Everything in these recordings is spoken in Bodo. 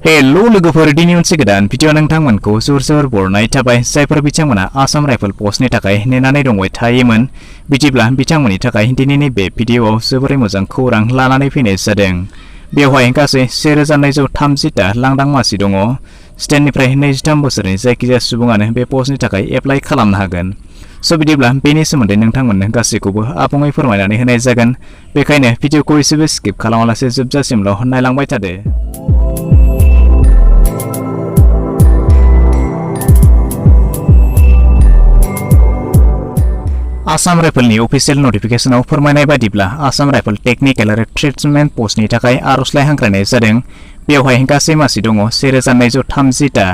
हेलो लोगोफोर दिनै मोनसे गोदान भिडिअ नोंथांमोनखौ जोर बरनाय थाबाय जायफोर बिथांमोना आसाम राइफल पस्टनि थाखाय नेनानै दंबाय थायोमोन बिदिब्ला बिथांमोननि थाखाय दिनैनि बे भिडिअआव जोबोरै मोजां खौरां लानानै फैनाय जादों। बेवहाय गासै 1930टा लांदां मासि दङ। स्टेटनिफ्राय 23 बोसोरनि जायखिजाया सुबुङानो बे पस्टनि थाखाय एप्लाइ खालामनो हागोन। स' बिदिब्ला बेनि सोमोन्दै नोंथांमोननो गासैखौबो आबुङै फोरमायनानै होनाय जागोन। बेखायनो भिडिअखौ एसेबो स्किप खालामालासे जोबजासिमल' नायलांबाय थादो। आसाम राइफलनि अफिसियेल नटिफिकेशनाव फोरमायनाय बादिब्ला आसाम राइफल टेक्निकेल आरो ट्रेड्समेन पस्टनि थाखाय आर'जलाइ हांख्रायनाय जादों। बेवहाय गासै मासि दङ 1230टा।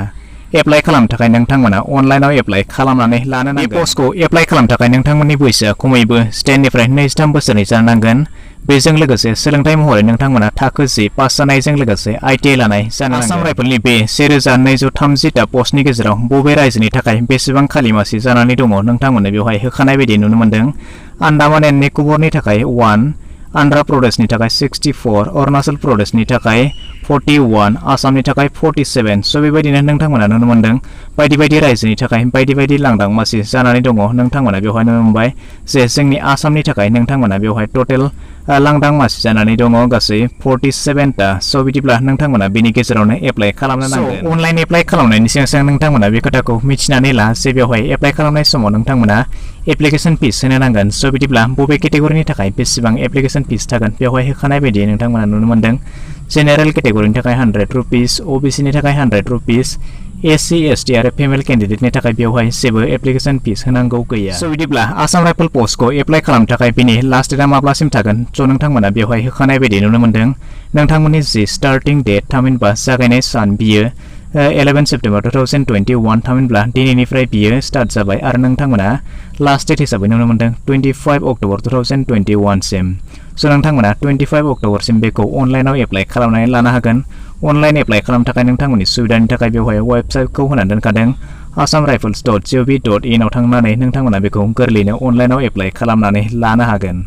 एप्लाइ खालामनो थाखाय नोंथांमोना अनलाइनाव एप्लाइ खालामनानै लानो नांगोन। बे पस्टखौ एप्लाइ खालामनो थाखाय नोंथांमोननि बैसोआ खमैबो स्टेटनिफ्राय 23 बोसोरनि जानांगोन। बेजों लोगोसे सोलोंथाइ महरै नोंथांमोना थाखो 10 पास जानायजों लोगोसे ITI लानाय जानो नांगोन। आसाम राइफलनि बे 1230टा पस्टनि गेजेराव बबे रायजोनि थाखाय बेसेबां खालि मासि जानानै दङ नोंथांमोननो बेवहाय होखानाय बायदि नुनो मोन्दों। आन्डामान एन्ड निक'बरनि थाखाय 1, आन्ध्र प्रदेशनि थाखाय 64, अरुणाचल प्रदेशनि थाखाय 41, आसामनि थाखाय 47। स' बेबायदिनो नोंथांमोना नुनो मोन्दों बायदि रायजोनि थाखाय बायदि लांदां मासि जानानै दङ। नोंथांमोना बेवहाय नुनो मोनबाय जे जोंनि आसामनि थाखाय नोंथांमोना बेवहाय टटेल लांदां मासि जानानै दङ गासै 47टा। स' बिदिब्ला नोंथांमोना बेनि गेजेरावनो एप्लाइ खालामनो नांगोन। अनलाइन एप्लाइ खालामनायनि सिगां नोंथांमोना बे खोथाखौ मिथिनानै ला जे बेवहाय एप्लाइ खालामनाय समाव नोंथांमोना एप्लिकेशन फिस होनो नांगोन। स' बिदिब्ला बबे केटेगरिनि थाखाय बेसेबां एप्लिकेशन फिस थागोन बेवहाय होखानाय बायदि नोंथांमोना नुनो मोन्दों। जेनेरेल केटेगरिनि थाखाय 100 रुपिस, OBCनि थाखाय 100 रुपिस, SC ST आरो फेमेल केन्डिडेटनि थाखाय बेवहाय जेबो एप्लिकेशन फिस होनांगौ गैया। स' बिदिब्ला आसाम राइफल पस्टखौ एप्लाइ खालामनो थाखाय बेनि लास्ट डेटआ माब्लासिम थागोन स' नोंथांमोना बेवहाय होखानाय बायदि नुनो मोन्दों। नोंथांमोननि जि स्टार्टिं डेट थामहिनबा जागायनाय सान बियो 11 सेप्टेम्बर 2021 थामहिनब्ला दिनैनिफ्राय बियो स्टार्ट जाबाय आरो नोंथांमोना लास्ट डेट हिसाबै नुनो मोन्दों 25 अक्ट'बर 2021 सिम। स' नोंथांमोना 25 अक्ट'बरसिम बेखौ अनलाइनाव एप्लाइ खालामनानै लानो हागोन। अनलाइन एप्लाइ खालामनो थाखाय नोंथांमोननि सुबिदानि थाखाय बेवहाय वेबसाइटखौ होनानै दोनखादों। asamrifles.gov.in आव थांनानै नोंथांमोना बेखौ गोरलैयैनो अनलाइनाव एप्लाइ खालामनानै लानो हागोन।